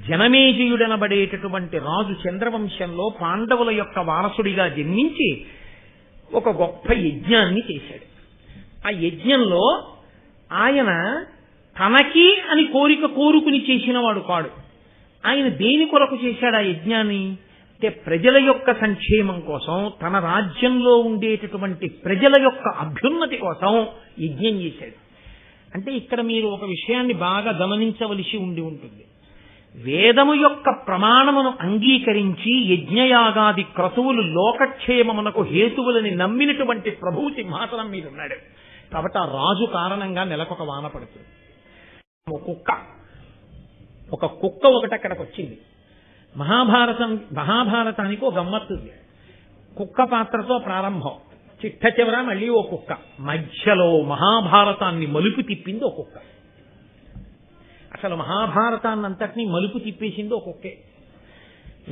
జనమేజయుడనబడేటటువంటి రాజు చంద్రవంశంలో పాండవుల యొక్క వారసుడిగా జన్మించి ఒక గొప్ప యజ్ఞాన్ని చేశాడు. ఆ యజ్ఞంలో ఆయన తనకి అని కోరుకుని చేసిన వాడు కాడు. ఆయన దేని కొరకు చేశాడు ఆ యజ్ఞాన్ని అంటే ప్రజల యొక్క సంక్షేమం కోసం, తన రాజ్యంలో ఉండేటటువంటి ప్రజల యొక్క అభ్యున్నతి కోసం యజ్ఞం చేశాడు. అంటే ఇక్కడ మీరు ఒక విషయాన్ని బాగా గమనించవలసి ఉంటుంది. వేదము యొక్క ప్రమాణమును అంగీకరించి యజ్ఞయాగాది క్రతువులు లోకక్షేమమునకు హేతువులని నమ్మినటువంటి ప్రభువు సింహాసనం మీద ఉన్నాడు. కాబట్టి ఆ రాజు కారణంగా నెలకొక వాన పడుతుంది. ఒక కుక్క ఒకటి అక్కడికి వచ్చింది. మహాభారతానికి ఒక గమ్మత్తుంది. కుక్క పాత్రతో ప్రారంభం, చిట్ట చివర మళ్ళీ ఓ కుక్క, మధ్యలో మహాభారతాన్ని మలుపు తిప్పింది ఓ కుక్క. అసలు మహాభారతాన్ని అంతటినీ మలుపు తిప్పేసింది ఓ కుక్కే.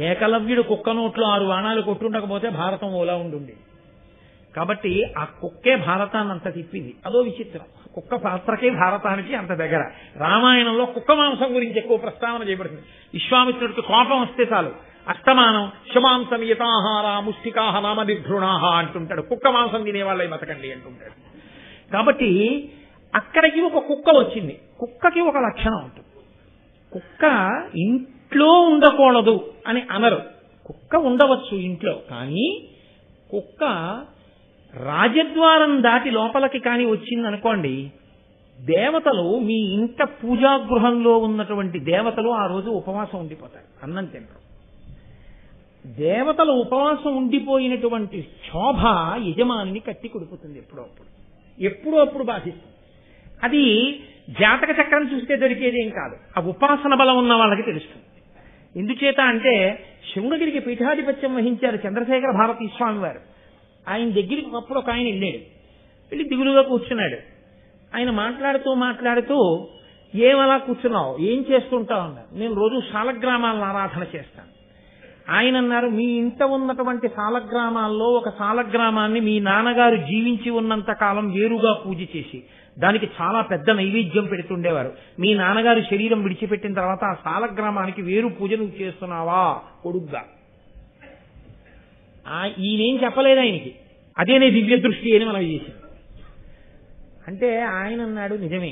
ఏకలవ్యుడు కుక్క నోట్లో 6 బాణాలు కొట్టుండకపోతే భారతం ఓలా ఉండుండి. కాబట్టి ఆ కుక్కే భారతాన్ని అంత తిప్పింది. అదో విచిత్రం, కుక్క పాత్రకే భారతానికి అంత దగ్గర. రామాయణంలో కుక్క మాంసం గురించి ఎక్కువ ప్రస్తావన చేయబడుతుంది. విశ్వామిత్రుడికి కోపం వస్తే చాలు, అష్టమానం శమాంసమియతాహార ముష్టికాహ నామ నిర్ఘృణాహ అంటుంటాడు. కుక్క మాంసం తినేవాళ్ళే బతకండి అంటుంటాడు. కాబట్టి అక్కడికి ఒక కుక్క వచ్చింది. కుక్కకి ఒక లక్షణం ఉంటుంది. కుక్క ఇంట్లో ఉండకూడదు అని అనరు. కుక్క ఉండవచ్చు ఇంట్లో, కానీ కుక్క రాజద్వారం దాటి లోపలికి కానీ వచ్చిందనుకోండి, దేవతలు మీ ఇంట పూజాగృహంలో ఉన్నటువంటి దేవతలు ఆ రోజు ఉపవాసం ఉండిపోతారు, అన్నం తింటారు. దేవతలు ఉపవాసం ఉండిపోయినటువంటి శోభ యజమానిని కట్టి కొడుకుతుంది. ఎప్పుడో అప్పుడు బాధిస్తుంది. అది జాతక చక్రం చూస్తే దొరికేదేం కాదు, ఆ ఉపాసన బలం ఉన్న వాళ్ళకి తెలుస్తుంది. ఎందుచేత అంటే శివుడికి పీఠాధిపత్యం వహించారు చంద్రశేఖర భారతీ స్వామి వారు. ఆయన దగ్గరికి ఒకప్పుడు ఒక ఆయన వెళ్ళి దిగులుగా కూర్చున్నాడు. ఆయన మాట్లాడుతూ ఏమలా కూర్చున్నావు, ఏం చేస్తుంటావు అన్నారు. నేను రోజు శాలగ్రామాలను ఆరాధన చేస్తాను. ఆయన అన్నారు, మీ ఇంట ఉన్నటువంటి శాలగ్రామాల్లో ఒక శాలగ్రామాన్ని మీ నాన్నగారు జీవించి ఉన్నంత కాలం వేరుగా పూజ చేసి దానికి చాలా పెద్ద నైవేద్యం పెడుతుండేవారు. మీ నాన్నగారు శరీరం విడిచిపెట్టిన తర్వాత ఆ శాలగ్రామానికి వేరు పూజ నువ్వు చేస్తున్నావా కొడుగ్గా? ఈయనేం చెప్పలేదు ఆయనకి, అదేనే దివ్య దృష్టి అని మనం చేసింది. అంటే ఆయన అన్నాడు, నిజమే,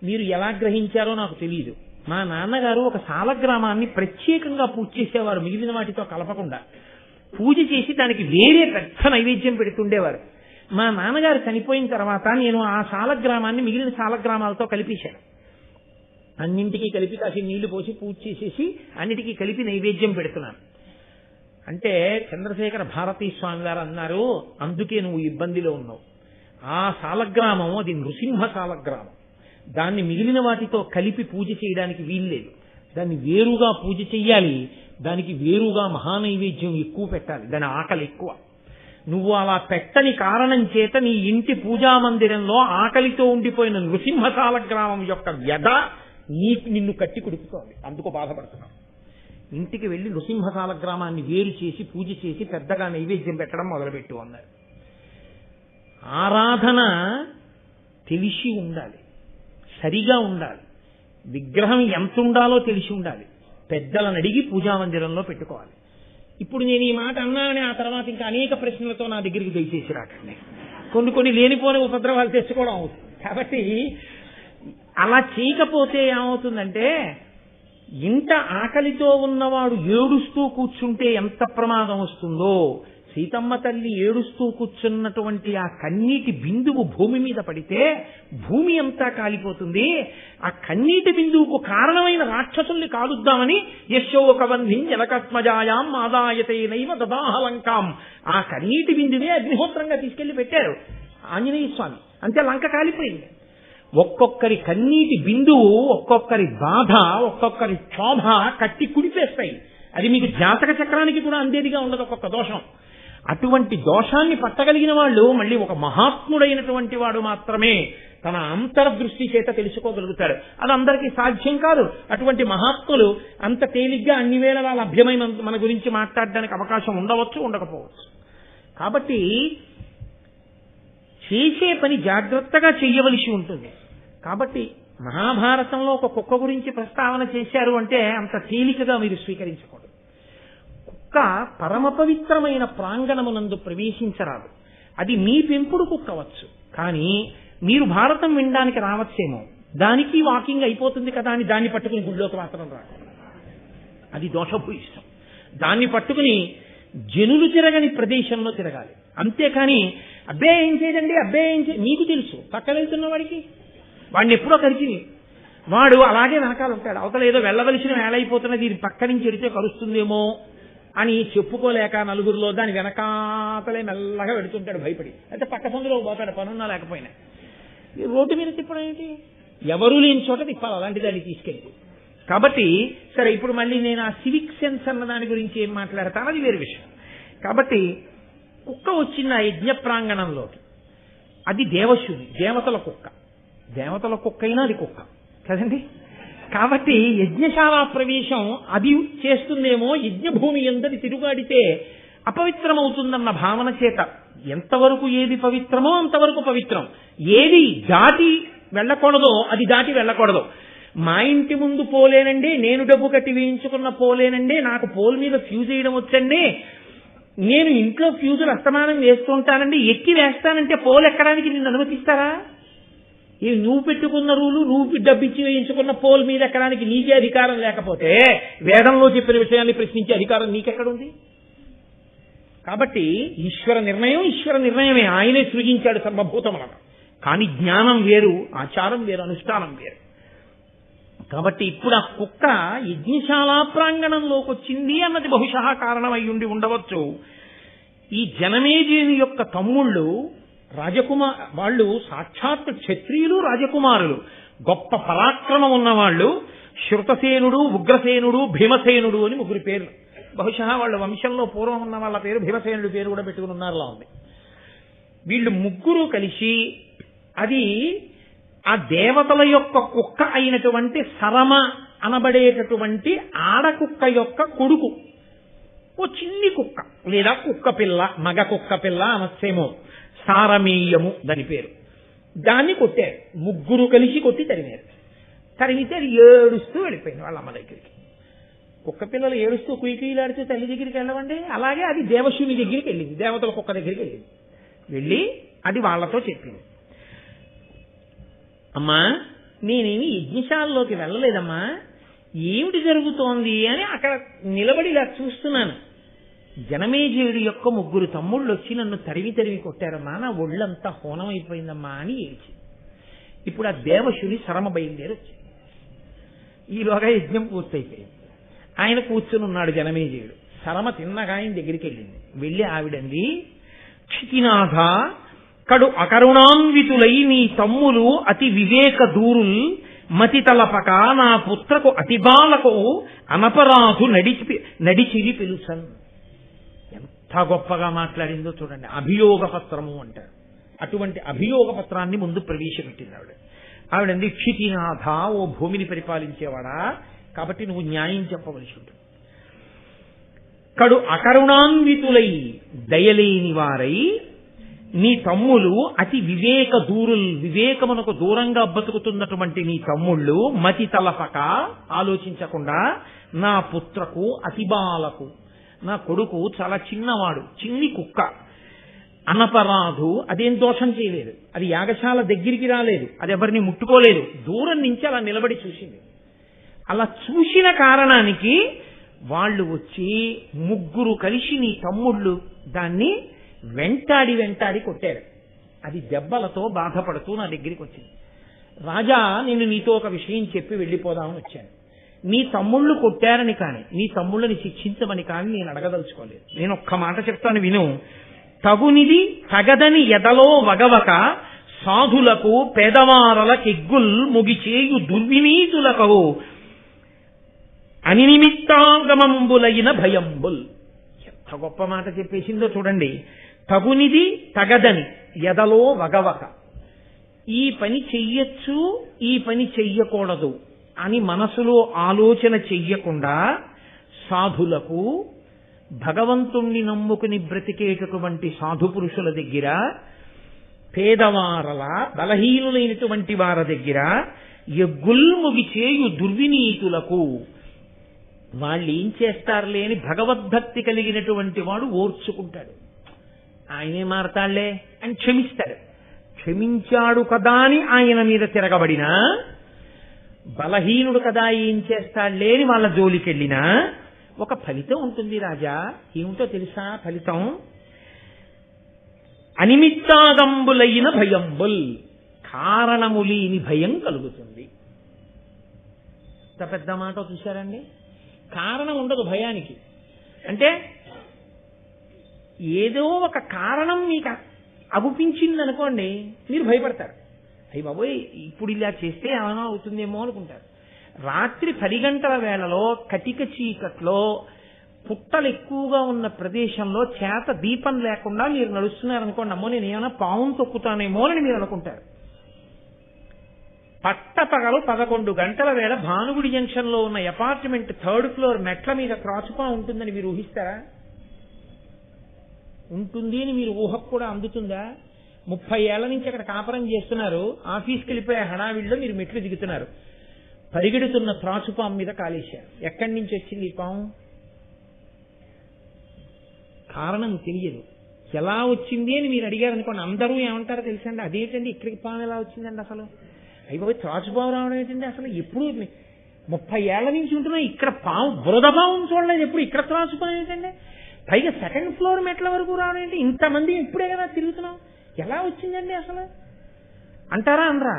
మీరు ఎలా గ్రహించారో నాకు తెలియదు. మా నాన్నగారు ఒక శాలగ్రామాన్ని ప్రత్యేకంగా పూజ చేసేవారు, మిగిలిన వాటితో కలపకుండా పూజ చేసి దానికి వేరే పెద్ద నైవేద్యం పెడుతుండేవారు. మా నాన్నగారు చనిపోయిన తర్వాత నేను ఆ శాలగ్రామాన్ని మిగిలిన శాలగ్రామాలతో కలిపేశాను. అన్నింటికీ కలిపి కాసి నీళ్లు పోసి పూజ చేసేసి అన్నిటికీ కలిపి నైవేద్యం పెడుతున్నాను. అంటే చంద్రశేఖర భారతీ స్వామి గారు అన్నారు, అందుకే నువ్వు ఇబ్బందిలో ఉన్నావు. ఆ శాలగ్రామం అది నృసింహ శాలగ్రామం, దాన్ని మిగిలిన వాటితో కలిపి పూజ చేయడానికి వీల్లేదు. దాన్ని వేరుగా పూజ చెయ్యాలి, దానికి వేరుగా మహానైవేద్యం ఎక్కువ పెట్టాలి, దాని ఆకలి ఎక్కువ. నువ్వు అలా పెట్టని కారణం చేత నీ ఇంటి పూజా మందిరంలో ఆకలితో ఉండిపోయిన నృసింహ శాలగ్రామం యొక్క వ్యధ నిన్ను కట్టి కుడుపుతోంది, అందుకు బాధపడుతున్నావు. ఇంటికి వెళ్లి నృసింహ శాలగ్రామాన్ని వేరు చేసి పూజ చేసి పెద్దగా నైవేద్యం పెట్టడం మొదలుపెట్టు అన్నారు. ఆరాధన తెలిసి ఉండాలి, సరిగా ఉండాలి, విగ్రహం ఎంత ఉండాలో తెలిసి ఉండాలి, పెద్దలను అడిగి పూజా మందిరంలో పెట్టుకోవాలి. ఇప్పుడు నేను ఈ మాట అన్నానని ఆ తర్వాత ఇంకా అనేక ప్రశ్నలతో నా దగ్గరికి దయచేసి రాకండి. కొన్ని లేనిపోని ఉపద్రవాలు తెచ్చుకోవడం అవుతుంది. కాబట్టి అలా చేయకపోతే ఏమవుతుందంటే, ఇంట ఆకలితో ఉన్నవాడు ఏడుస్తూ కూర్చుంటే ఎంత ప్రమాదం వస్తుందో, సీతమ్మ తల్లి ఏడుస్తూ కూర్చున్నటువంటి ఆ కన్నీటి బిందువు భూమి మీద పడితే భూమి అంతా కాలిపోతుంది. ఆ కన్నీటి బిందువుకు కారణమైన రాక్షసుల్ని కాలుద్దామని యశోకవన్నిం జనకస్మజాయాం ఆదాయతేనైవ దదాహలంకాం, ఆ కన్నీటి బిందువే అగ్నిహోత్రంగా తీసుకెళ్లి పెట్టారు ఆంజనేయ స్వామి. అంతే, లంక కాలిపోయింది. ఒక్కొక్కరి కన్నీటి బిందువు, ఒక్కొక్కరి బాధ, ఒక్కొక్కరి క్షోభ కట్టి కుడిపేస్తాయి. అది మీకు జాతక చక్రానికి కూడా అందేదిగా ఉండదు ఒక్కొక్క దోషం. అటువంటి దోషాన్ని పట్టగలిగిన వాళ్ళు మళ్ళీ ఒక మహాత్ముడైనటువంటి వాడు మాత్రమే తన అంతర్దృష్టి చేత తెలుసుకోగలుగుతారు. అది అందరికీ సాధ్యం కాదు. అటువంటి మహాత్ములు అంత తేలిగ్గా అన్ని వేళలా లభ్యమై మన గురించి మాట్లాడడానికి అవకాశం ఉండవచ్చు, ఉండకపోవచ్చు. కాబట్టి చేసే పని జాగ్రత్తగా చెయ్యవలసి ఉంటుంది. కాబట్టి మహాభారతంలో ఒక కుక్క గురించి ప్రస్తావన చేశారు అంటే అంత తేలికగా మీరు స్వీకరించకూడదు. కుక్క పరమ పవిత్రమైన ప్రాంగణమునందు ప్రవేశించరాదు. అది మీ పెంపుడు కుక్కవచ్చు, కానీ మీరు భారతం వినడానికి రావచ్చేమో, దానికి వాకింగ్ అయిపోతుంది కదా అని దాన్ని పట్టుకుని గుళ్ళోకి మాత్రం రాదు. అది దోషభూయిష్టం. దాన్ని పట్టుకుని జనులు తిరగని ప్రదేశంలో తిరగాలి. అంతేకాని అబ్బే ఏం చేయదండి, అబ్బే ఏం చేయ, మీకు తెలుసు పక్క వెళ్తున్న వాడికి, వాడిని ఎప్పుడో కరిచి వాడు అలాగే వెనకాల ఉంటాడు. అవతల ఏదో వెళ్ళవలసిన వేళ అయిపోతున్నది, ఇది పక్క నుంచి ఎడితే కరుస్తుందేమో అని చెప్పుకోలేక నలుగురిలో దాని వెనకాతలే మెల్లగా వెడుతుంటాడు భయపడి. అయితే పక్క సందులో పోతాడు పనున్నా లేకపోయినా. రోడ్డు మీద తిప్పడం ఏంటి, ఎవరూ లేని చోట తిప్పాలి అలాంటి దాన్ని తీసుకెళ్ళి. కాబట్టి సరే, ఇప్పుడు మళ్ళీ నేను ఆ సివిక్ సెన్స్ అన్న దాని గురించి ఏం మాట్లాడతాను, అది వేరే విషయం. కాబట్టి కుక్క వచ్చింది ఆ యజ్ఞ ప్రాంగణంలోకి. అది దేవశుని, దేవతల కుక్క. దేవతల కుక్క అయినా అది కుక్క కదండి. కాబట్టి యజ్ఞశాల ప్రవేశం అది చేస్తుందేమో, యజ్ఞభూమి ఎందరి తిరుగాడితే అపవిత్రమవుతుందన్న భావన చేత ఎంతవరకు ఏది పవిత్రమో అంతవరకు పవిత్రం. ఏది దాటి వెళ్ళకూడదో అది దాటి వెళ్ళకూడదు. మా ఇంటి ముందు పోలేనండి, నేను డబ్బు కట్టి వేయించుకున్న పోలేనండి, నాకు పోల్ మీద ఫ్యూజ్ వేయడం వచ్చండి, నేను ఇంట్లో ఫ్యూజులు అస్తమానం వేస్తుంటానండి, ఎక్కి వేస్తానంటే పోల్ ఎక్కడానికి నిన్ను అనుమతిస్తారా? నువ్వు పెట్టుకున్న రూలు, నువ్వు డబ్బిచ్చి వేయించుకున్న పోల్ మీద ఎక్కడానికి నీకే అధికారం లేకపోతే వేదంలో చెప్పిన విషయాన్ని ప్రశ్నించే అధికారం నీకెక్కడుంది? కాబట్టి ఈశ్వర నిర్ణయమే. ఆయనే సృజించాడు సర్వభూతములను. కానీ జ్ఞానం వేరు, ఆచారం వేరు, అనుష్ఠానం వేరు. కాబట్టి ఇప్పుడు ఆ కుక్క యజ్ఞశాలా ప్రాంగణంలోకి వచ్చింది అన్నది బహుశా కారణం అయి ఉండవచ్చు. ఈ జనమేజయుని యొక్క తమ్ముళ్ళు వాళ్ళు సాక్షాత్ క్షత్రియులు, రాజకుమారులు, గొప్ప పరాక్రమం ఉన్నవాళ్ళు. శృతసేనుడు, ఉగ్రసేనుడు, భీమసేనుడు అని ముగ్గురు పేర్లు. బహుశా వాళ్ళ వంశంలో పూర్వం ఉన్న వాళ్ళ పేరు భీమసేనుడి పేరు కూడా పెట్టుకుని ఉన్నారులా ఉంది. వీళ్ళు ముగ్గురు కలిసి అది ఆ దేవతల యొక్క కుక్క అయినటువంటి సరమ అనబడేటటువంటి ఆడకుక్క యొక్క కొడుకు, ఓ చిన్ని కుక్క లేదా కుక్క పిల్ల, మగ కుక్క పిల్ల అనొచ్చేమో, సారమేయము దాని పేరు. దాన్ని కొట్టారు, ముగ్గురు కలిసి కొట్టి తరిమారు. తరిమితే అది ఏడుస్తూ వెళ్ళిపోయింది వాళ్ళ అమ్మ దగ్గరికి. కుక్క పిల్లలు ఏడుస్తూ కుయికుయిలాడుతూ తల్లి దగ్గరికి వెళ్ళవండి, అలాగే అది దేవశూని దగ్గరికి వెళ్ళింది, దేవతల కుక్క దగ్గరికి వెళ్ళింది. వెళ్ళి అది వాళ్లతో చెప్పింది, అమ్మా నేనేమి యజ్ఞశాలలోకి వెళ్ళలేదమ్మా, ఏమిటి జరుగుతోంది అని అక్కడ నిలబడి ఇలా చూస్తున్నాను. జనమేజయుడి యొక్క ముగ్గురు తమ్ముళ్ళు వచ్చి నన్ను తరివి కొట్టారమ్మా, నా ఒళ్ళంతా హోనమైపోయిందమ్మా అని ఏడ్చి. ఇప్పుడు ఆ దేవశుని సరమ బయలుదేరి వచ్చింది. ఈలోగా యజ్ఞం పూర్తయిపోయింది. ఆయన కూర్చుని ఉన్నాడు జనమేజయుడు. సరమ తిన్నగా ఆయన దగ్గరికి వెళ్ళింది. వెళ్ళి ఆవిడంది, క్షితినాథ కడు అకరుణాన్వితులై నీ తమ్ములు అతి వివేక దూరుల్ మతి తలపక నా పుత్రకు అతి బాలకు అనపరాధు నడిచిరి పిలుసన్. ఎంత గొప్పగా మాట్లాడిందో చూడండి. అభియోగ పత్రము అంటారు. అటువంటి అభియోగ పత్రాన్ని ముందు ప్రవేశపెట్టింది ఆవిడంది, క్షితినాథ, ఓ భూమిని పరిపాలించేవాడా, కాబట్టి నువ్వు న్యాయం చెప్పవలసి ఉంటుంది. కడు అకరుణాన్వితులై దయలేని వారై నీ తమ్ములు అతి వివేక దూరుల్, వివేకమునకు దూరంగా బతుకుతున్నటువంటి నీ తమ్ముళ్ళు మతి తలపక, ఆలోచించకుండా నా పుత్రకు అతిబాలకు, నా కొడుకు చాలా చిన్నవాడు, చిన్ని కుక్క, అనపరాధు, అదేం దోషం చేయలేదు, అది యాగశాల దగ్గరికి రాలేదు, అది ఎవరిని ముట్టుకోలేదు, దూరం నుంచి అలా నిలబడి చూసింది. అలా చూసిన కారణానికి వాళ్ళు వచ్చి ముగ్గురు కలిసి నీ తమ్ముళ్ళు దాన్ని వెంటాడి కొట్టారు. అది దెబ్బలతో బాధపడుతూ నా దగ్గరికి వచ్చింది. రాజా, నేను నీతో ఒక విషయం చెప్పి వెళ్ళిపోదామని వచ్చాను. నీ తమ్ముళ్ళు కొట్టారని కానీ, నీ తమ్ముళ్ళని శిక్షించమని కానీ నేను అడగదలుచుకోలేదు. నేను ఒక్క మాట చెప్తాను విను. తగునిది తగదని ఎదలో వగవక సాధులకు పేదవారల కెగ్గుల్ ముగిచేయు దుర్వినీతులకు అనిమిత్తాగమంబులైన భయంబుల్. ఎంత గొప్ప మాట చెప్పేసిందో చూడండి. తగునిది తగదని ఎదలో వగవక, ఈ పని చెయ్యొచ్చు, ఈ పని చెయ్యకూడదు అని మనసులో ఆలోచన చెయ్యకుండా సాధులకు, భగవంతుణ్ణి నమ్ముకుని బ్రతికేటటువంటి సాధు పురుషుల దగ్గర పేదవారల బలహీనులైనటువంటి వారి దగ్గర ఎగ్గుల్ముగి చేయు దుర్వినీతులకు వాళ్ళు ఏం చేస్తారులే అని భగవద్భక్తి కలిగినటువంటి వాడు ఓర్చుకుంటాడు. ఆయనే మారతాళ్లే అని క్షమిస్తాడు. క్షమించాడు కదా అని ఆయన మీద తిరగబడినా, బలహీనుడు కదా ఏం చేస్తాడులే అని వాళ్ళ జోలికెళ్ళినా ఒక ఫలితం ఉంటుంది రాజా. ఏమిటో తెలుసా ఫలితం? అనిమిత్తాదంబులైన భయంబుల్, కారణము లేని భయం కలుగుతుంది. ఇంత పెద్ద మాట చూశారండి. కారణం ఉండదు భయానికి. అంటే ఏదో ఒక కారణం మీకు అగుపించింది అనుకోండి, మీరు భయపడతారు. అయ్యి బాబోయ్ ఇప్పుడు ఇలా చేస్తే ఏమైనా అవుతుందేమో అనుకుంటారు. రాత్రి 10 గంటల వేళలో కటిక చీకట్లో పుట్టలు ఎక్కువగా ఉన్న ప్రదేశంలో చేత దీపం లేకుండా మీరు నడుస్తున్నారనుకోండి, అమ్మో నేను ఏమైనా పావును తొక్కుతానేమో అని మీరు అనుకుంటారు. పట్టపగలు 11 గంటల వేళ భానుగుడి జంక్షన్ లో ఉన్న అపార్ట్మెంట్ 3rd ఫ్లోర్ మెట్ల మీద త్రాచుపా ఉంటుందని మీరు ఊహిస్తారా? ఉంటుంది అని మీరు ఊహకు కూడా అందుతుందా? 30 ఏళ్ల నుంచి అక్కడ కాపురం చేస్తున్నారు, ఆఫీస్కి వెళ్ళిపోయే హడావిడిలో మీరు మెట్లు దిగుతున్నారు, పరిగెడుతున్న త్రాచుపాం మీద కాలేశారు. ఎక్కడి నుంచి వచ్చింది ఈ పాము? కారణం తెలియదు. ఎలా వచ్చింది అని మీరు అడిగారు అనుకోండి, అందరూ ఏమంటారో తెలుసండి, అదేంటండి ఇక్కడికి పాము ఎలా వచ్చిందండి, అసలు అయిపోయి త్రాచుపాము రావడం ఏంటండి, అసలు ఎప్పుడు 30 ఏళ్ల నుంచి ఉంటున్నా ఇక్కడ పాము బురద పాము చూడలేదు, ఎప్పుడు ఇక్కడ త్రాచుపాము ఏంటండి, పైగా 2nd ఫ్లోర్ మెట్ల వరకు రావడం ఏంటి, ఇంతమంది ఇప్పుడే కదా తిరుగుతున్నాం, ఎలా వచ్చిందండి అసలు అంటారా అనరా?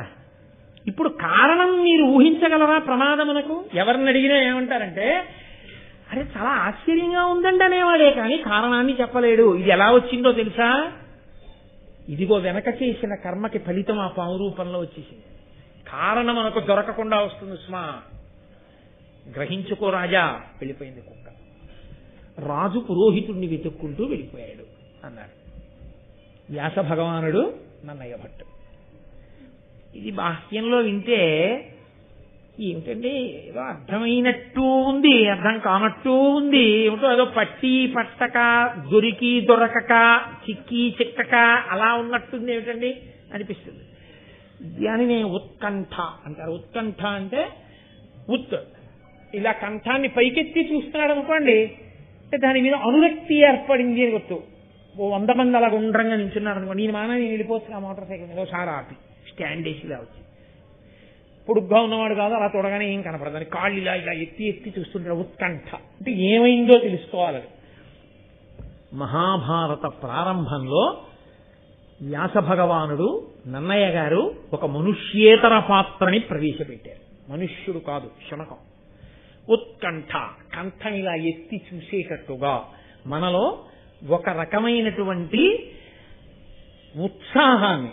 ఇప్పుడు కారణం మీరు ఊహించగలరా ప్రమాదమునకు? ఎవరిని అడిగినా ఏమంటారంటే అరే చాలా ఆశ్చర్యంగా ఉందండి అనేవాడే కానీ కారణాన్ని చెప్పలేడు. ఇది ఎలా వచ్చిందో తెలుసా? ఇదిగో వెనక చేసిన కర్మకి ఫలితం ఆ పాము రూపంలో వచ్చేసింది. కారణం మనకు దొరకకుండా వస్తుంది స్మా. గ్రహించుకో రాజా. వెళ్ళిపోయింది కుక్క. రాజు పురోహితుడిని వెతుక్కుంటూ వెళ్ళిపోయాడు అన్నాడు వ్యాస భగవానుడు నన్నయ్య భట్టు. ఇది బాహ్యంలో వింటే ఏమిటండి ఏదో అర్థమైనట్టు ఉంది, అర్థం కానట్టు ఉంది, ఏమిటో ఏదో పట్టి పట్టక దొరికి దొరకక చిక్కి చిక్కక అలా ఉన్నట్టుంది ఏమిటండి అనిపిస్తుంది. దానినే ఉత్కంఠ అంటారు. ఉత్కంఠ అంటే ఇలా కంఠాన్ని పైకెత్తి చూస్తున్నాడు అనుకోండి, అంటే దాని మీద అనురక్తి ఏర్పడింది అని గుర్తు. 100 మంది అలా గుండ్రంగా నిల్చున్నారు అనుకోండి, నేను మాన నేను వెళ్ళిపోతున్నా మోటార్ సైకిల్ మీద ఒకసారి ఆపి స్టాండ్ వేసి ఇలా వచ్చి, పొడుగ్గా ఉన్నవాడు కాదు, అలా చూడగానే ఏం కనపడదు, కాళ్ళు ఇలా ఇలా ఎత్తి ఎత్తి చూస్తుంటాడు. ఉత్కంఠ అంటే ఏమైందో తెలుసుకోవాలని. మహాభారత ప్రారంభంలో వ్యాస భగవానుడు నన్నయ్య గారు ఒక మనుష్యేతర పాత్రని ప్రవేశపెట్టారు. మనుష్యుడు కాదు, శునకం. ఉత్కంఠ, కంఠం ఇలా ఎత్తి చూసేటట్టుగా మనలో ఒక రకమైనటువంటి ఉత్సాహాన్ని,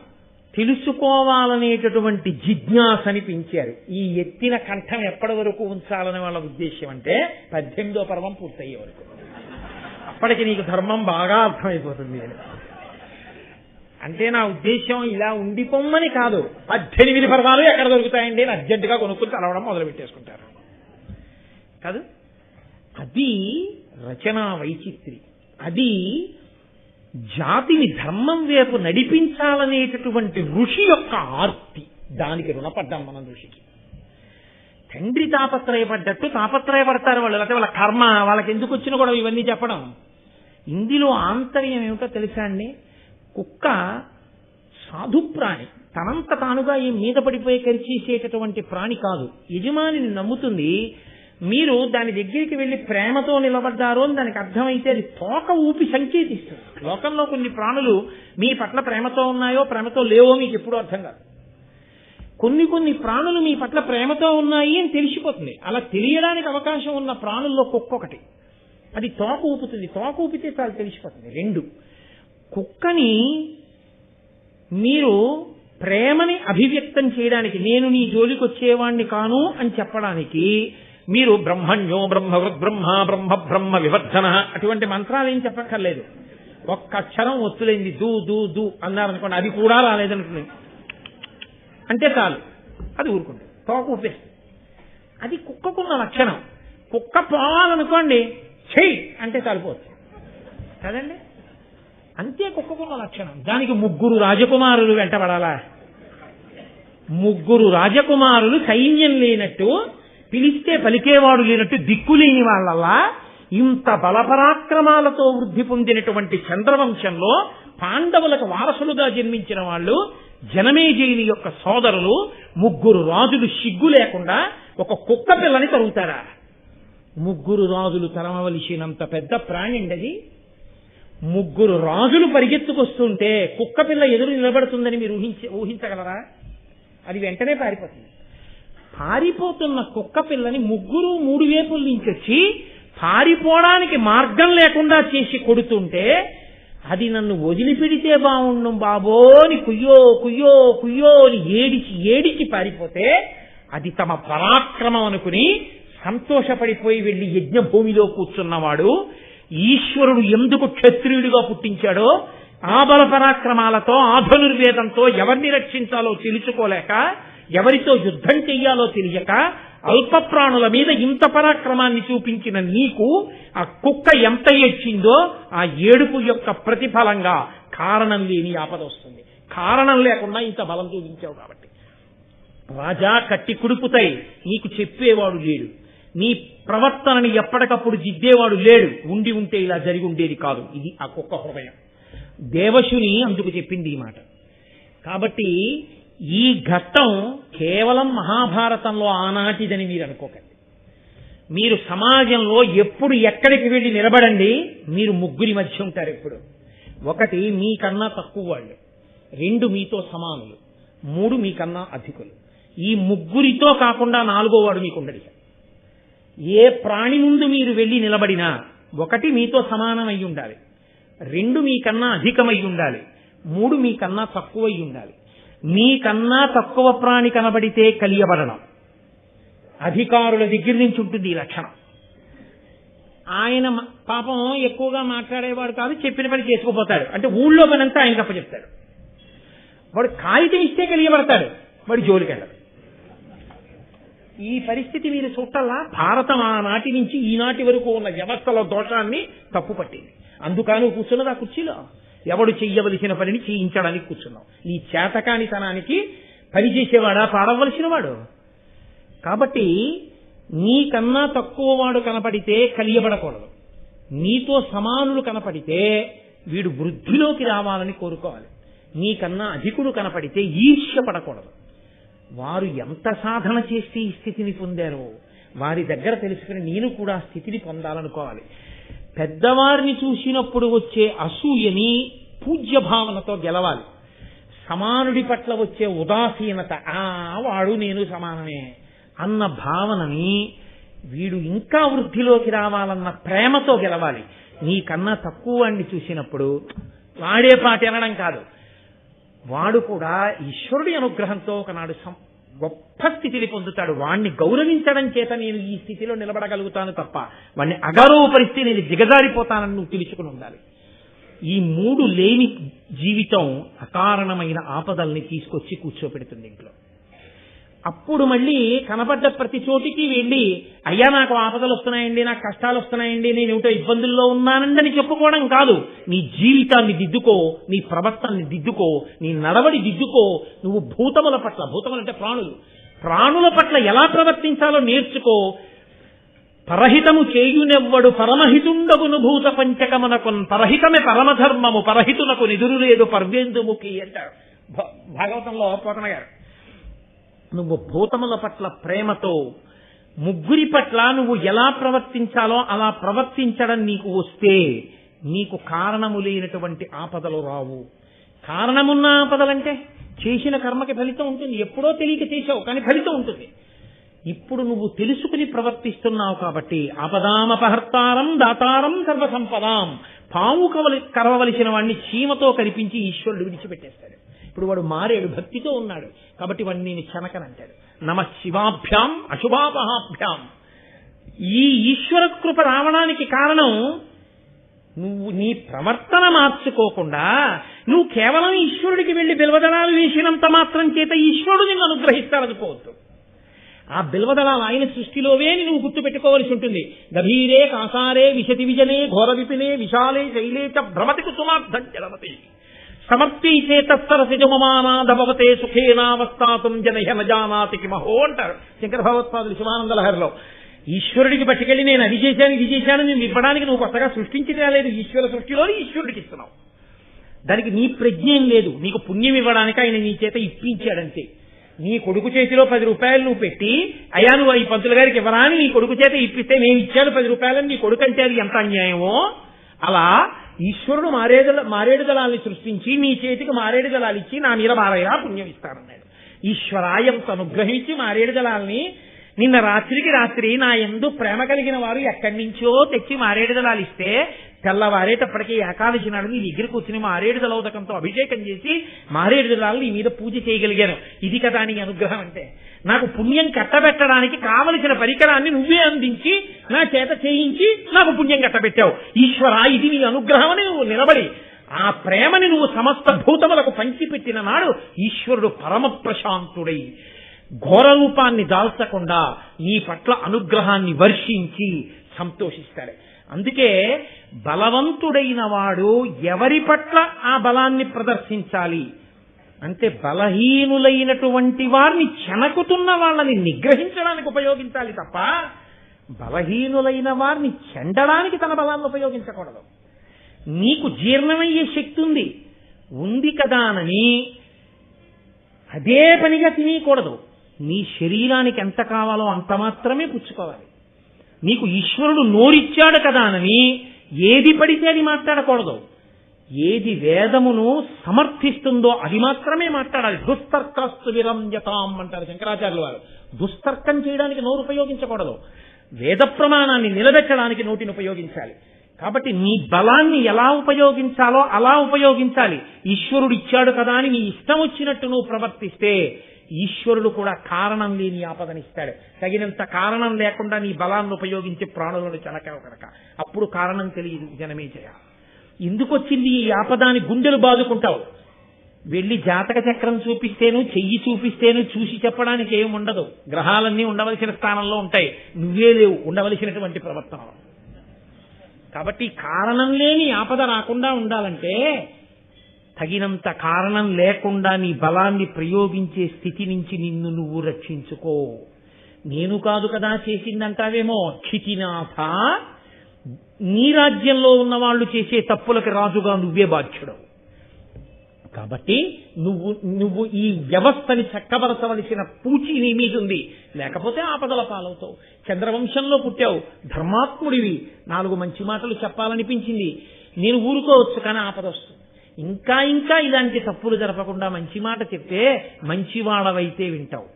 తెలుసుకోవాలనేటటువంటి జిజ్ఞాసని పెంచారు. ఈ ఎత్తిన కంఠం ఎప్పటి వరకు ఉంచాలని వాళ్ళ ఉద్దేశం అంటే 18వ పర్వం పూర్తయ్యే వరకు. అప్పటికి నీకు ధర్మం బాగా అర్థమైపోతుంది అని. అంటే నా ఉద్దేశం ఇలా ఉండిపోమ్మని కాదు, 18 పర్వాలు ఎక్కడ దొరుకుతాయండి అని అర్జెంటుగా కొనుక్కుని చదవడం మొదలు పెట్టేసుకుంటారు కాదు. అది రచనా వైచిత్రి. అది జాతిని ధర్మం వైపు నడిపించాలనేటటువంటి ఋషి యొక్క ఆర్తి. దానికి రుణపడ్డాం మనం ఋషికి. తండ్రి తాపత్రయపడ్డట్టు తాపత్రయపడతారు వాళ్ళు, లేకపోతే వాళ్ళ కర్మ వాళ్ళకి ఎందుకు వచ్చినా కూడా ఇవన్నీ చెప్పడం. ఇందులో ఆంతర్యం ఏమిటో తెలుసా అండి? కుక్క సాధుప్రాణి, తనంత తానుగా ఏం మీద పడిపోయి కరిచేసేటటువంటి ప్రాణి కాదు. యజమానిని నమ్ముతుంది. మీరు దాని దగ్గరికి వెళ్లి ప్రేమతో నిలబడ్డారు అని దానికి అర్థమైతే అది తోక ఊపి సంకేతిస్తుంది. లోకంలో కొన్ని ప్రాణులు మీ పట్ల ప్రేమతో ఉన్నాయో ప్రేమతో లేవో మీకు ఎప్పుడూ అర్థం కాదు. కొన్ని ప్రాణులు మీ పట్ల ప్రేమతో ఉన్నాయి అని తెలిసిపోతుంది. అలా తెలియడానికి అవకాశం ఉన్న ప్రాణుల్లో కుక్క ఒకటి. అది తోక ఊపుతుంది. తోక ఊపితే చాలా తెలిసిపోతుంది. 2, కుక్కని మీరు ప్రేమని అభివ్యక్తం చేయడానికి, నేను నీ జోలికి వచ్చేవాణ్ణి కాను అని చెప్పడానికి మీరు బ్రహ్మణ్యో బ్రహ్మ బ్రహ్మ బ్రహ్మ వివర్ధన అటువంటి మంత్రాలు ఏం చెప్పక్కర్లేదు. ఒక్క అక్షరం ఒత్తులైంది దూ దూ దూ అన్నారనుకోండి, అది కూడా రాలేదనుకోండి అంటే చాలు, అది ఊరుకుంటుంది, తోక ఊపేస్తుంది. అది కుక్కకున్న లక్షణం. కుక్క పోవాలనుకోండి చెయ్యి అంటే చాలిపోతుంది కదండి. అంతే కుక్కకున్న లక్షణం. దానికి 3 రాజకుమారులు వెంటబడాలా? 3 రాజకుమారులు సైన్యం లేనట్టు, పిలిస్తే పలికేవాడు లేనట్టు, దిక్కులేని వాళ్ళలా ఇంత బలపరాక్రమాలతో వృద్ధి పొందినటువంటి చంద్రవంశంలో పాండవులకు వారసులుగా జన్మించిన వాళ్ళు జనమేజయుని యొక్క సోదరులు 3 రాజులు సిగ్గు లేకుండా ఒక కుక్క పిల్లని తరుగుతారా? 3 రాజులు తరమవలసినంత పెద్ద ప్రాణి అండి అది. 3 రాజులు పరిగెత్తుకొస్తుంటే కుక్క పిల్ల ఎదురు నిలబడుతుందని మీరు ఊహించగలరా? అది వెంటనే పారిపోతుంది. పారిపోతున్న కుక్క పిల్లని 3 వేపుల నుంచి వచ్చి పారిపోవడానికి మార్గం లేకుండా చేసి కొడుతుంటే అది నన్ను వదిలిపెడితే బాగుండు బాబోని కుయ్యో కుయ్యో కుయ్యో అని ఏడిచి పారిపోతే అది తమ పరాక్రమం అనుకుని సంతోషపడిపోయి వెళ్లి యజ్ఞభూమిలో కూర్చున్నవాడు ఈశ్వరుడు ఎందుకు క్షత్రియుడిగా పుట్టించాడో ఆ బల పరాక్రమాలతో ఆ ధనుర్వేదంతో ఎవరిని రక్షించాలో తెలుసుకోలేక, ఎవరితో యుద్ధం చెయ్యాలో తెలియక అల్ప ప్రాణుల మీద ఇంత పరాక్రమాన్ని చూపించిన నీకు ఆ కుక్క ఎంత ఏడ్చిందో ఆ ఏడుపు యొక్క ప్రతిఫలంగా కారణం లేని ఆపద వస్తుంది. కారణం లేకుండా ఇంత బలం చూపించావు కాబట్టి. రాజా కట్టి కుడుపుతాయి, నీకు చెప్పేవాడు లేడు, నీ ప్రవర్తనని ఎప్పటికప్పుడు దిద్దేవాడు లేడు, ఉండి ఉంటే ఇలా జరిగి ఉండేది కాదు. ఇది ఆ కుక్క హృదయం. దేవశుని అందుకు చెప్పింది ఈ మాట. కాబట్టి ఈ ఘట్టం కేవలం మహాభారతంలో ఆనాటిదని మీరు అనుకోకండి. మీరు సమాజంలో ఎప్పుడు ఎక్కడికి వెళ్ళి నిలబడండి, మీరు 3 మధ్య ఉంటారు ఎప్పుడు. 1 మీకన్నా తక్కువ వాళ్ళు, 2 మీతో సమానులు, 3 మీకన్నా అధికులు. ఈ 3తో కాకుండా 4వ వాడు మీకుండడు. ఏ ప్రాణి ముందు మీరు వెళ్ళి నిలబడినా 1 మీతో సమానమై ఉండాలి, 2 మీకన్నా అధికమై ఉండాలి, 3 మీకన్నా తక్కువై ఉండాలి. మీకన్నా తక్కువ ప్రాణి కనబడితే కలియబడడం అధికారుల దగ్గర నుంచి ఉంటుంది ఈ లక్షణం. ఆయన పాపం ఎక్కువగా మాట్లాడేవాడు కాదు, చెప్పిన పని చేసుకుపోతాడు. అంటే ఊళ్ళో పనంతా ఆయన అప్పచెప్తాడు. వాడు కాగితం ఇస్తే కలియబడతాడు, వాడు జోలికెళ్ళడు. ఈ పరిస్థితి మీరు చూడాలా. భారతం ఆనాటి నుంచి ఈనాటి వరకు ఉన్న వ్యవస్థలో దోషాన్ని తప్పు పట్టింది. అందుకని కూర్చున్నది ఆ కుర్చీలో. ఎవడు చెయ్యవలసిన పనిని చేయించడానికి కూర్చున్నావు. నీ చేతకానితనానికి పనిచేసేవాడా పాడవలసిన వాడు. కాబట్టి నీకన్నా తక్కువ వాడు కనపడితే కలియబడకూడదు. నీతో సమానులు కనపడితే వీడు వృద్ధిలోకి రావాలని కోరుకోవాలి. నీకన్నా అధికుడు కనపడితే ఈర్ష్య పడకూడదు. వారు ఎంత సాధన చేస్తే ఈ స్థితిని పొందారో వారి దగ్గర తెలుసుకుని నేను కూడా స్థితిని పొందాలనుకోవాలి. పెద్దవారిని చూసినప్పుడు వచ్చే అసూయని పూజ్య భావనతో గెలవాలి. సమానుడి పట్ల వచ్చే ఉదాసీనత, వాడు నేను సమానమే అన్న భావనని వీడు ఇంకా వృద్ధిలోకి రావాలన్న ప్రేమతో గెలవాలి. నీకన్నా తక్కువ వాడిని చూసినప్పుడు వాడే పాటి అనడం కాదు, వాడు కూడా ఈశ్వరుడి అనుగ్రహంతో ఒకనాడు గొప్ప స్థితిని పొందుతాడు. వాణ్ణి గౌరవించడం చేత నేను ఈ స్థితిలో నిలబడగలుగుతాను తప్ప వాణ్ణి అగౌరవపరిస్తే నేను దిగజారిపోతానని నువ్వు తెలుసుకుని ఉండాలి. ఈ 3 లేని జీవితం అకారణమైన ఆపదల్ని తీసుకొచ్చి కూర్చోపెడుతుంది ఇంట్లో. అప్పుడు మళ్ళీ కనపడ్డ ప్రతి చోటికి వెళ్ళి అయ్యా నాకు ఆపదలు వస్తున్నాయండి, నాకు కష్టాలు వస్తున్నాయండి, నేను ఏమిటో ఇబ్బందుల్లో ఉన్నానండి అని చెప్పుకోవడం కాదు. నీ జీవితాన్ని దిద్దుకో, నీ ప్రవర్తనని దిద్దుకో, నీ నడవడి దిద్దుకో. నువ్వు భూతముల పట్ల, భూతములు అంటే ప్రాణుల పట్ల ఎలా ప్రవర్తించాలో నేర్చుకో. పరహితము చేయునెవ్వడు పరమహితుండగును భూత పంచకమునకున్, పరహితమే పరమధర్మము పరహితునకు నిదురు లేదు పర్వేందుముఖి అంటారు భాగవతంలో పోతన గారు. నువ్వు భూతముల పట్ల ప్రేమతో, 3 పట్ల నువ్వు ఎలా ప్రవర్తించాలో అలా ప్రవర్తించడం నీకు వస్తే నీకు కారణము లేనటువంటి ఆపదలు రావు. కారణమున్న ఆపదలంటే చేసిన కర్మకి ఫలితం ఉంటుంది. ఎప్పుడో తెలియక చేశావు కానీ ఫలితం ఉంటుంది. ఇప్పుడు నువ్వు తెలుసుకుని ప్రవర్తిస్తున్నావు కాబట్టి ఆపదామపహర్తారం దాతారం సర్వసంపదాం. పాము కరవలసిన వాడిని చీమతో కనిపించి ఈశ్వరుడు విడిచిపెట్టేస్తాడు. ఇప్పుడు వాడు మారేడు, భక్తితో ఉన్నాడు కాబట్టి వాడిని నేను శనకనంటాడు. నమ శివాభ్యాం అశుభాపహాభ్యాం. ఈ ఈశ్వర కృప రావడానికి కారణం నువ్వు నీ ప్రవర్తన మార్చుకోకుండా నువ్వు కేవలం ఈశ్వరుడికి వెళ్లి బిల్వదనాలు వేసినంత మాత్రం చేత ఈశ్వరుడు నిన్ను అనుగ్రహిస్తాడనుకోవద్దు. ఆ బిల్వదళాలు ఆయన సృష్టిలోవే నువ్వు గుర్తు పెట్టుకోవలసి ఉంటుంది. గభీరే కాసారే విశతి విజనే ఘోర విపినే విశాలే శైలే చ భ్రమతి కుసుమార్థం చరమతి సమర్పీ చేతస్తరసిజమమానాధవతే సుఖేనావస్థాతం జనహ నజానాతి కిమహో అంటారు శంకర భగవత్పాదులు శివానంద లహరిలో. ఈశ్వరుడికి పట్టుకెళ్ళి నేను అది చేశాను ఇది చేశాను నేను ఇవ్వడానికి నువ్వు కొత్తగా సృష్టించి రాలేదు. ఈశ్వర సృష్టిలోని ఈశ్వరుడికి ఇస్తున్నావు. దానికి నీ ప్రజ్ఞ లేదు. నీకు పుణ్యం ఇవ్వడానికి ఆయన నీ చేత ఇప్పించాడంతే. నీ కొడుకు చేతిలో 10 రూపాయలు నువ్వు పెట్టి అయ్యా నువ్వు ఈ పంతులు గారికి ఇవ్వరా అని నీ కొడుకు చేత ఇప్పిస్తే నేను ఇచ్చాను 10 రూపాయలని నీ కొడుకు అంటే అది ఎంత అన్యాయమో, అలా ఈశ్వరుడు మారేడు దళాన్ని సృష్టించి నీ చేతికి మారేడు దళాలు ఇచ్చి నా మీద మారయ్యా పుణ్యం ఇస్తానన్నాడు. ఈశ్వరాయంతో అనుగ్రహించి మారేడు దళాల్ని నిన్న రాత్రి నా యందు ప్రేమ కలిగిన వారు ఎక్కడి నుంచో తెచ్చి మారేడు దళాలు ఇస్తే తెల్లవారేటప్పటికీ ఏకాదశి నాడు నీ దగ్గర కూర్చుని మారేడు దళోదకంతో అభిషేకం చేసి మారేడు దళాలు నీ మీద పూజ చేయగలిగాను. ఇది కదా నీ అనుగ్రహం అంటే. నాకు పుణ్యం కట్టబెట్టడానికి కావలసిన పరికరాన్ని నువ్వే అందించి నా చేత చేయించి నాకు పుణ్యం కట్టబెట్టావు. ఈశ్వర ఇది నీ అనుగ్రహం అని నువ్వు నిలబడి ఆ ప్రేమని నువ్వు సమస్త భూతములకు పంచిపెట్టిన నాడు ఈశ్వరుడు పరమ ప్రశాంతుడై ఘోర రూపాన్ని దాల్చకుండా నీ పట్ల అనుగ్రహాన్ని వర్షించి సంతోషిస్తాడు. అందుకే బలవంతుడైన వాడు ఎవరి పట్ల ఆ బలాన్ని ప్రదర్శించాలి అంటే బలహీనులైనటువంటి వారిని చెనకుతున్న వాళ్ళని నిగ్రహించడానికి ఉపయోగించాలి తప్ప బలహీనులైన వారిని చెండడానికి తన బలాన్ని ఉపయోగించకూడదు. నీకు జీర్ణమయ్యే శక్తి ఉంది కదా అని అదే పనిగా తినేయకూడదు. నీ శరీరానికి ఎంత కావాలో అంత మాత్రమే పుచ్చుకోవాలి. నీకు ఈశ్వరుడు నోరిచ్చాడు కదా అని ఏది పడితే అది మాట్లాడకూడదు. ఏది వేదమును సమర్థిస్తుందో అది మాత్రమే మాట్లాడాలి. దుస్తర్కస్తు విరంజతాం అంటారు శంకరాచార్యుల వారు. దుస్తర్కం చేయడానికి నోరు ఉపయోగించకూడదు. వేద ప్రమాణాన్ని నిలబెట్టడానికి నోటిని ఉపయోగించాలి. కాబట్టి నీ బలాన్ని ఎలా ఉపయోగించాలో అలా ఉపయోగించాలి. ఈశ్వరుడు ఇచ్చాడు కదా అని నీ ఇష్టం వచ్చినట్టు నువ్వు ప్రవర్తిస్తే ఈశ్వరుడు కూడా కారణం లేని ఆపదనిస్తాడు. తగినంత కారణం లేకుండా నీ బలాన్ని ఉపయోగించి ప్రాణులను చెనకావు కనుక అప్పుడు కారణం తెలియదు. జనమే చేయ ఎందుకు వచ్చింది ఈ ఆపదాని గుండెలు బాదుకుంటావు. వెళ్లి జాతక చక్రం చూపిస్తేను చెయ్యి చూపిస్తేను చూసి చెప్పడానికి ఏం ఉండదు. గ్రహాలన్నీ ఉండవలసిన స్థానంలో ఉంటాయి. నువ్వే లేవు ఉండవలసినటువంటి ప్రవర్తన. కాబట్టి కారణం లేని ఆపద రాకుండా ఉండాలంటే తగినంత కారణం లేకుండా నీ బలాన్ని ప్రయోగించే స్థితి నుంచి నిన్ను నువ్వు రక్షించుకో. నేను కాదు కదా చేసిందంటావేమో, క్షితినాథ నీ రాజ్యంలో ఉన్న వాళ్ళు చేసే తప్పులకు రాజుగా నువ్వే బాధ్యుడు. కాబట్టి నువ్వు ఈ వ్యవస్థని చక్కబరచవలసిన పూచి నీ మీద ఉంది. లేకపోతే ఆపదల పాలవుతావు. చంద్రవంశంలో పుట్టావు, ధర్మాత్ముడివి, 4 మంచి మాటలు చెప్పాలనిపించింది, నేను ఊరుకోవచ్చు, కానీ ఆపద వస్తుంది. ఇంకా ఇలాంటి తప్పులు జరపకుండా మంచి మాట చెప్తే మంచివాడవైతే వింటావు.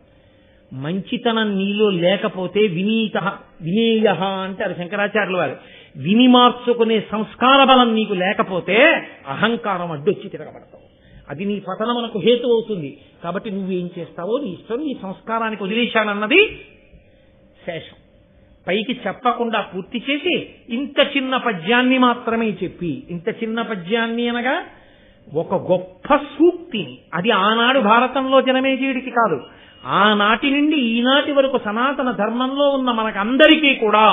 మంచితనం నీలో లేకపోతే వినేయ అంటారు శంకరాచార్యుల వారు. విని మార్చుకునే సంస్కార బలం నీకు లేకపోతే అహంకారం అడ్డొచ్చి తిరగబడతావు. అది నీ పతనమునకు హేతు అవుతుంది. కాబట్టి నువ్వేం చేస్తావో నీ ఇష్టం. నీ సంస్కారానికి వదిలేశానన్నది శేషం. పైకి చెప్పకుండా పూర్తి చేసి ఇంత చిన్న పద్యాన్ని మాత్రమే చెప్పి, ఇంత చిన్న పద్యాన్ని అనగా ఒక గొప్ప సూక్తిని, అది ఆనాడు భారతంలో జనమేజయుడికి కాదు, ఆనాటి నుండి ఈనాటి వరకు సనాతన ధర్మంలో ఉన్న మనకందరికీ కూడా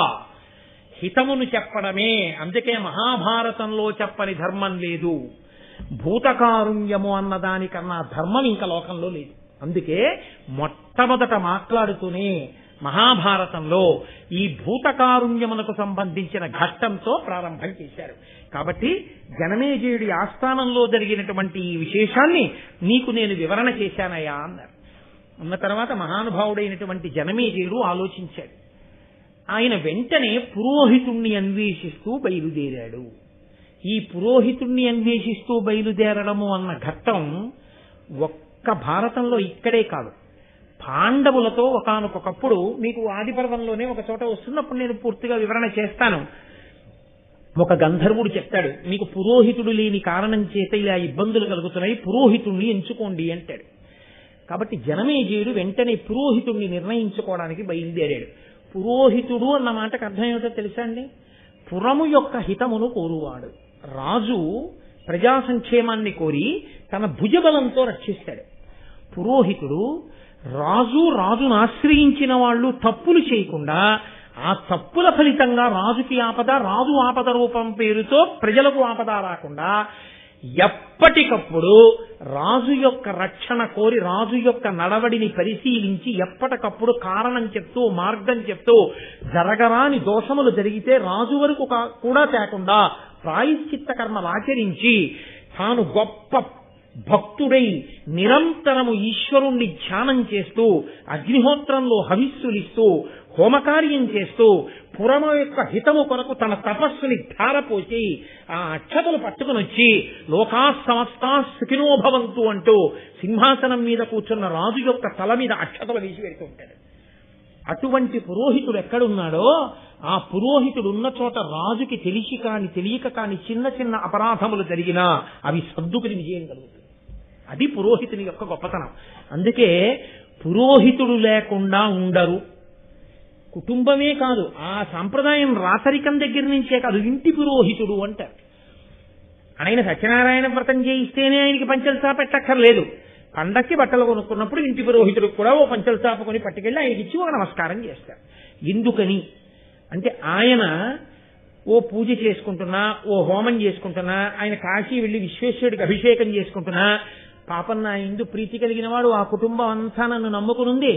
హితమును చెప్పడమే. అందుకే మహాభారతంలో చెప్పని ధర్మం లేదు. భూతకారుణ్యము అన్నదానికన్నా ధర్మం ఇంకా లోకంలో లేదు. అందుకే మొట్టమొదట మాట్లాడుతూనే మహాభారతంలో ఈ భూతకారుణ్యమునకు సంబంధించిన ఘట్టంతో ప్రారంభం చేశారు. కాబట్టి జనమేజయుడి ఆస్థానంలో జరిగినటువంటి ఈ విశేషాన్ని నీకు నేను వివరణ చేశానయ్యా అన్నారు. అన్న తర్వాత మహానుభావుడైనటువంటి జనమేజయుడు ఆలోచించాడు. ఆయన వెంటనే పురోహితుణ్ణి అన్వేషిస్తూ బయలుదేరాడు. ఈ పురోహితుణ్ణి అన్వేషిస్తూ బయలుదేరడము అన్న ఘట్టం ఒక్క భారతంలో ఇక్కడే కాదు, పాండవులతో ఒకానొకప్పుడు మీకు ఆదిపర్వంలోనే ఒక చోట వస్తున్నప్పుడు నేను పూర్తిగా వివరణ చేస్తాను. ఒక గంధర్వుడు చెప్తాడు, మీకు పురోహితుడు లేని కారణం చేత ఇలా ఇబ్బందులు కలుగుతున్నాయి, పురోహితుణ్ణి ఎంచుకోండి అంటాడు. కాబట్టి జనమేజయుడు వెంటనే పురోహితుణ్ణి నిర్ణయించుకోవడానికి బయలుదేరాడు. పురోహితుడు అన్న మాటకు అర్థం ఏమిటో తెలుసా అండి? పురము యొక్క హితమును కోరువాడు. రాజు ప్రజా సంక్షేమాన్ని కోరి తన భుజబలంతో రక్షిస్తాడు. పురోహితుడు రాజును ఆశ్రయించిన వాళ్ళు తప్పులు చేయకుండా ఆ తప్పుల ఫలితంగా రాజుకి ఆపద, రాజు ఆపద రూపం పేరుతో ప్రజలకు ఆపద రాకుండా ఎప్పటికప్పుడు రాజు యొక్క రక్షణ కోరి రాజు యొక్క నడవడిని పరిశీలించి ఎప్పటికప్పుడు కారణం చెప్తూ మార్గం చెప్తూ జరగరాని దోషములు జరిగితే రాజు వరకు కూడా తేకుండా ప్రాయశ్చిత్త కర్మలు ఆచరించి తాను గొప్ప భక్తుడై నిరంతరము ఈశ్వరుణ్ణి ధ్యానం చేస్తూ అగ్నిహోత్రంలో హవిస్సులిస్తూ హోమకార్యం చేస్తూ పురమ యొక్క హితము కొరకు తన తపస్సుని ధారపోసి ఆ అక్షతలు పట్టుకుని వచ్చి లోకా సమస్తా సుఖినోభవంతు అంటూ సింహాసనం మీద కూర్చున్న రాజు యొక్క తల మీద అక్షతలు వేసి వెళ్తూ ఉంటాడు. అటువంటి పురోహితుడు ఎక్కడున్నాడో ఆ పురోహితుడు ఉన్న చోట రాజుకి తెలిసి కాని తెలియక కాని చిన్న చిన్న అపరాధములు జరిగినా అవి సర్దుకుని విజయం కలుగుతుంది. అది పురోహితుని యొక్క గొప్పతనం. అందుకే పురోహితుడు లేకుండా ఉండరు. కుటుంబమే కాదు, ఆ సాంప్రదాయం రాచరికం దగ్గర నుంచే కాదు, ఇంటి పురోహితుడు అంటారు. ఆయన సత్యనారాయణ వ్రతం చేయిస్తేనే ఆయనకి పంచలు పెట్టక్కర్లేదు. పండక్కి బట్టలు కొనుక్కున్నప్పుడు ఇంటి పురోహితుడికి కూడా ఓ పంచలు కొని పట్టుకెళ్ళి ఆయనకి ఇచ్చి ఒక నమస్కారం చేస్తారు. ఎందుకని అంటే ఆయన ఓ పూజ చేసుకుంటున్నా, ఓ హోమం చేసుకుంటున్నా, ఆయన కాశీ వెళ్లి విశ్వేశ్వరుడికి అభిషేకం చేసుకుంటున్నా, పాపం నా ఇందు ప్రీతి కలిగిన వాడు ఆ కుటుంబం అంతా నన్ను నమ్ముకునుంది,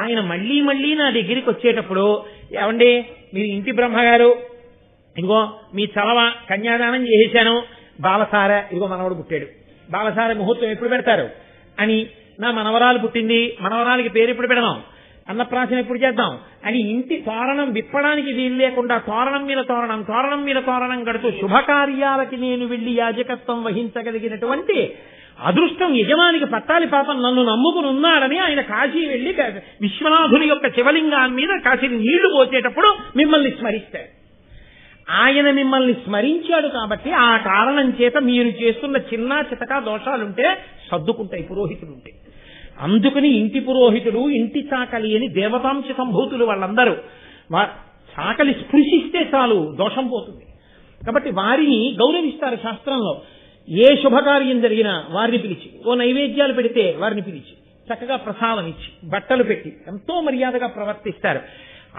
ఆయన మళ్లీ మళ్లీ నా దగ్గరికి వచ్చేటప్పుడు ఏమండి మీరు ఇంటి బ్రహ్మగారు, ఇదిగో మీ చలవ కన్యాదానం చేసేశాను, బాలసార ఇదిగో మనవడు పుట్టాడు, బాలసార ముహూర్తం ఎప్పుడు పెడతారు అని, నా మనవరాలు పుట్టింది, మనవరాలకి పేరు ఎప్పుడు పెడదాం, అన్నప్రాసన ఎప్పుడు చేద్దాం అని ఇంటి తోరణం విప్పడానికి వీలు లేకుండా తోరణం మీద తోరణం కడుతూ శుభకార్యాలకి నేను వెళ్లి యాజకత్వం వహించగలిగినటువంటి అదృష్టం యజమానికి పట్టాలి. పాపం నన్ను నమ్ముకుని ఉన్నాడని ఆయన కాశీ వెళ్లి విశ్వనాథుని యొక్క శివలింగాన్ని మీద కాశీని నీళ్లు పోసేటప్పుడు మిమ్మల్ని స్మరిస్తాడు. ఆయన మిమ్మల్ని స్మరించాడు కాబట్టి ఆ కారణం చేత మీరు చేస్తున్న చిన్న చితకా దోషాలుంటే సర్దుకుంటాయి పురోహితుడుంటే. అందుకని ఇంటి పురోహితుడు, ఇంటి చాకలి అని దేవతాంశ సంభూతులు వాళ్ళందరూ. చాకలి స్పృశిస్తే చాలు దోషం పోతుంది. కాబట్టి వారిని గౌరవిస్తారు శాస్త్రంలో. ఏ శుభకార్యం జరిగినా వారిని పిలిచి, ఓ నైవేద్యాలు పెడితే వారిని పిలిచి చక్కగా ప్రసాదం ఇచ్చి బట్టలు పెట్టి ఎంతో మర్యాదగా ప్రవర్తిస్తారు.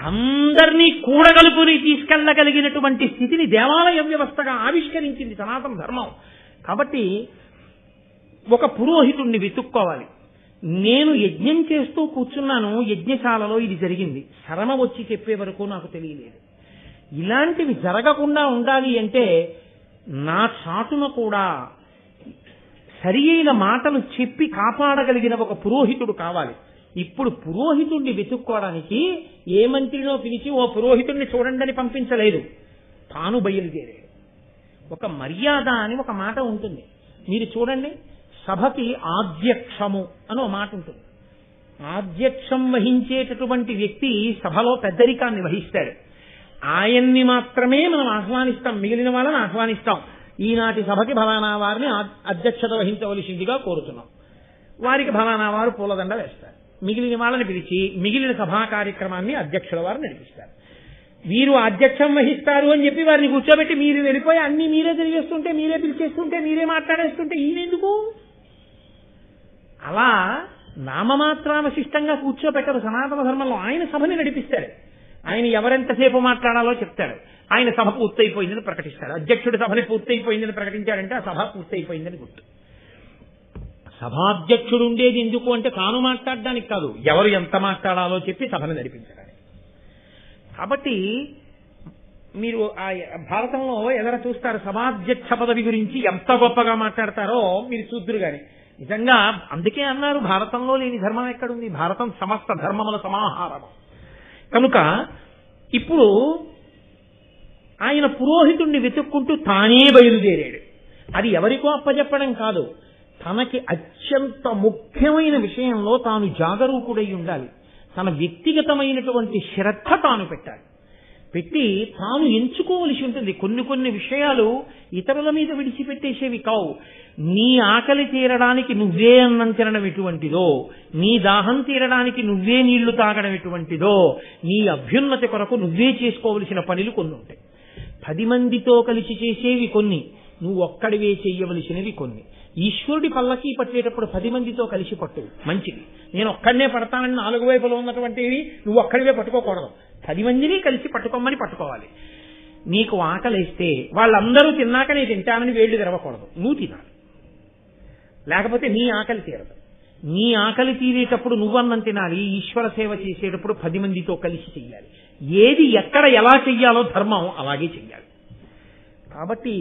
అందరినీ కూడగలుపుని తీసుకెళ్లగలిగినటువంటి స్థితిని దేవాలయ వ్యవస్థగా ఆవిష్కరించింది సనాతన ధర్మం. కాబట్టి ఒక పురోహితుణ్ణి వెతుక్కోవాలి. నేను యజ్ఞం చేస్తూ కూర్చున్నాను, యజ్ఞశాలలో ఇది జరిగింది, శరమ వచ్చి చెప్పే వరకు నాకు తెలియలేదు. ఇలాంటివి జరగకుండా ఉండాలి అంటే నా చాటున కూడా సరి అయిన మాటలు చెప్పి కాపాడగలిగిన ఒక పురోహితుడు కావాలి. ఇప్పుడు పురోహితుడిని వెతుక్కోవడానికి ఏ మంత్రినో పిలిచి ఓ పురోహితుడిని చూడండి అని పంపించలేదు, తాను బయలుదేరాడు. ఒక మర్యాద అని ఒక మాట ఉంటుంది. మీరు చూడండి, సభకి ఆధ్యక్షము అని ఒక మాట ఉంటుంది. ఆధ్యక్షం వహించేటటువంటి వ్యక్తి సభలో పెద్దరికాన్ని వహిస్తాడు. ఆయన్ని మాత్రమే మనం ఆహ్వానిస్తాం, మిగిలిన వాళ్ళని ఆహ్వానిస్తాం. ఈనాటి సభకి ఫలానా వారిని అధ్యక్షత వహించవలసిందిగా కోరుతున్నాం, వారికి ఫలానా వారు పూలదండ వేస్తారు. మిగిలిన వాళ్ళని పిలిచి మిగిలిన సభా కార్యక్రమాన్ని అధ్యక్షుల వారు నడిపిస్తారు. వీరు అధ్యక్షం వహిస్తారు అని చెప్పి వారిని కూర్చోబెట్టి మీరు వెళ్ళిపోయి అన్ని మీరే తెలియజేస్తుంటే, మీరే పిలిచేస్తుంటే, మీరే మాట్లాడేస్తుంటే ఈయనెందుకు? అలా నామమాత్రావశిష్టంగా కూర్చోబెట్టరు సనాతన ధర్మంలో. ఆయన సభని నడిపిస్తాడు. ఆయన ఎవరెంతసేపు మాట్లాడాలో చెప్తాడు. ఆయన సభ పూర్తయిపోయిందని ప్రకటిస్తాడు. అధ్యక్షుడి సభని పూర్తయిపోయిందని ప్రకటించాడంటే ఆ సభ పూర్తయిపోయిందని గుర్తు. సభాధ్యక్షుడు ఉండేది ఎందుకు అంటే తాను మాట్లాడడానికి కాదు, ఎవరు ఎంత మాట్లాడాలో చెప్పి సభను నడిపించడానికి. కాబట్టి మీరు ఆ భారతంలో ఎదర చూస్తారు, సభాధ్యక్ష పదవి గురించి ఎంత గొప్పగా మాట్లాడతారో మీరు చూద్దురు గాని. నిజంగా అందుకే అన్నారు, భారతంలో లేని ధర్మం ఎక్కడుంది, భారతం సమస్త ధర్మముల సమాహారం. కనుక ఇప్పుడు ఆయన పురోహితుణ్ణి వెతుక్కుంటూ తానే బయలుదేరాడు. అది ఎవరికో అప్పచెప్పడం కాదు, తనకి అత్యంత ముఖ్యమైన విషయంలో తాను జాగరూకుడై ఉండాలి. తన వ్యక్తిగతమైనటువంటి శ్రద్ధ తాను పెట్టాలి. పెట్టి తాను ఎంచుకోవలసి ఉంటుంది. కొన్ని విషయాలు ఇతరుల మీద విడిచిపెట్టేసేవి కావు. నీ ఆకలి తీరడానికి నువ్వే అన్నం తినడం ఎటువంటిదో, నీ దాహం తీరడానికి నువ్వే నీళ్లు తాగడం ఎటువంటిదో, నీ అభ్యున్నతి కొరకు నువ్వే చేసుకోవలసిన పనులు కొన్ని ఉంటాయి. 10 మందితో కలిసి చేసేవి కొన్ని, నువ్వు ఒక్కడివే చెయ్యవలసినవి కొన్ని. ఈశ్వరుడి పల్లకి పట్టేటప్పుడు 10 మందితో కలిసి పట్టు, మంచిది. నేను ఒక్కడనే పడతానని 4 వైపులో ఉన్నటువంటివి నువ్వు ఒక్కడివే పట్టుకోకూడదు, 10 మందిని కలిసి పట్టుకోమని పట్టుకోవాలి. నీకు ఆకలిస్తే వాళ్ళందరూ తిన్నాక నేను తింటానని వేళ్లు తెరవకూడదు, నువ్వు తినాలి, లేకపోతే నీ ఆకలి తీరదు. నీ ఆకలి తీరేటప్పుడు నువ్వన్నం తినాలి. ఈశ్వర సేవ చేసేటప్పుడు 10 మందితో కలిసి చెయ్యాలి. ఏది ఎక్కడ ఎలా చెయ్యాలో ధర్మం అలాగే చెయ్యాలి. కాబట్టి